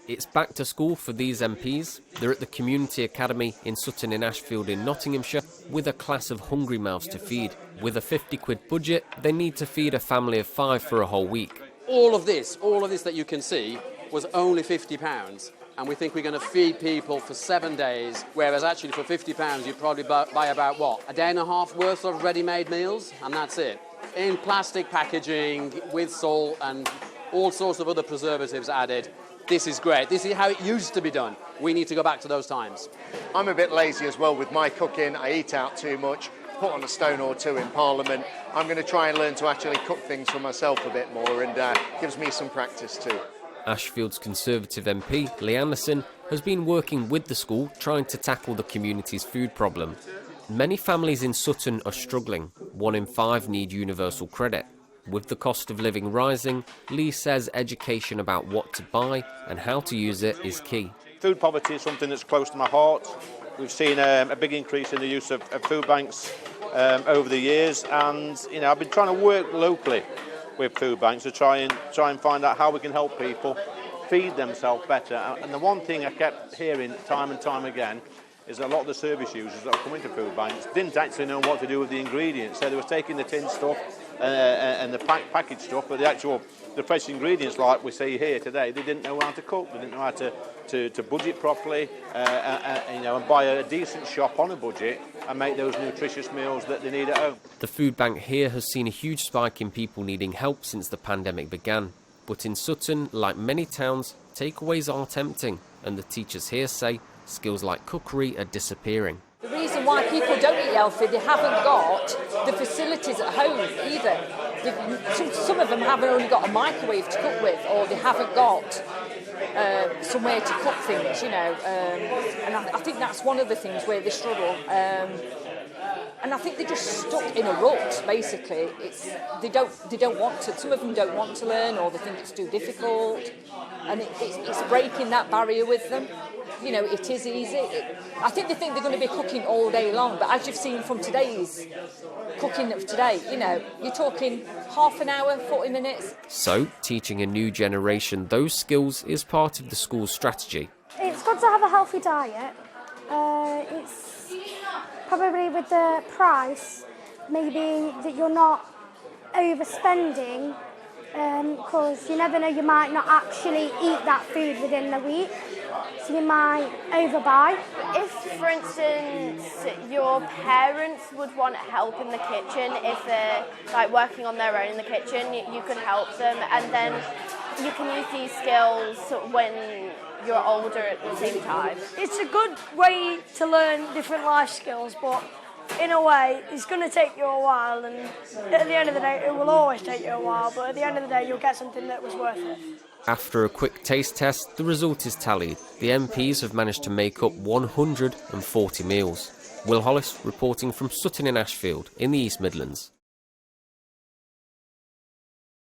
It's back to school for these MPs. They're at the Community Academy in Sutton-in-Ashfield in Nottinghamshire with a class of hungry mouths to feed. With a £50 budget, they need to feed a family of 5 for a whole week. All of this that you can see was only £50, and we think we're going to feed people for 7 days, whereas actually for £50 you'd probably buy about, what, a day and a half worth of ready-made meals, and that's it. In plastic packaging, with salt and all sorts of other preservatives added. This is great. This is how it used to be done. We need to go back to those times. I'm a bit lazy as well with my cooking. I eat out too much, put on a stone or two in Parliament. I'm going to try and learn to actually cook things for myself a bit more, and gives me some practice too. Ashfield's Conservative MP, Lee Anderson, has been working with the school trying to tackle the community's food problem. Many families in Sutton are struggling. 1 in 5 need universal credit. With the cost of living rising, Lee says education about what to buy and how to use it is key. Food poverty is something that's close to my heart. We've seen a big increase in the use of food banks over the years, and I've been trying to work locally with food banks to try and find out how we can help people feed themselves better. And the one thing I kept hearing time and time again is a lot of the service users that are coming to food banks didn't actually know what to do with the ingredients. So they were taking the tin stuff and the packaged stuff, but the fresh ingredients like we see here today, they didn't know how to cook, they didn't know how to budget properly, and buy a decent shop on a budget and make those nutritious meals that they need at home. The food bank here has seen a huge spike in people needing help since the pandemic began. But in Sutton, like many towns, takeaways are tempting, and the teachers here say skills like cookery are disappearing. The reason why people don't eat healthy, they haven't got the facilities at home either. Some of them haven't only got a microwave to cook with, or they haven't got somewhere to cook things, and I think that's one of the things where they struggle. And I think they're just stuck in a rut, basically. They don't want to. Some of them don't want to learn, or they think it's too difficult, and it's breaking that barrier with them. It is easy. I think they think they're going to be cooking all day long, but as you've seen from today's cooking of today, you're talking half an hour, 40 minutes. So, teaching a new generation those skills is part of the school's strategy. It's good to have a healthy diet. It's probably with the price, maybe that you're not overspending, because you never know, you might not actually eat that food within the week, so you might overbuy. If, for instance, your parents would want help in the kitchen, if they're working on their own in the kitchen, you could help them, and then you can use these skills when you're older at the same time. It's a good way to learn different life skills, but in a way, it's going to take you a while, and at the end of the day, it will always take you a while, but at the end of the day, you'll get something that was worth it. After a quick taste test, the result is tallied. The MPs have managed to make up 140 meals. Will Hollis reporting from Sutton-in-Ashfield in the East Midlands.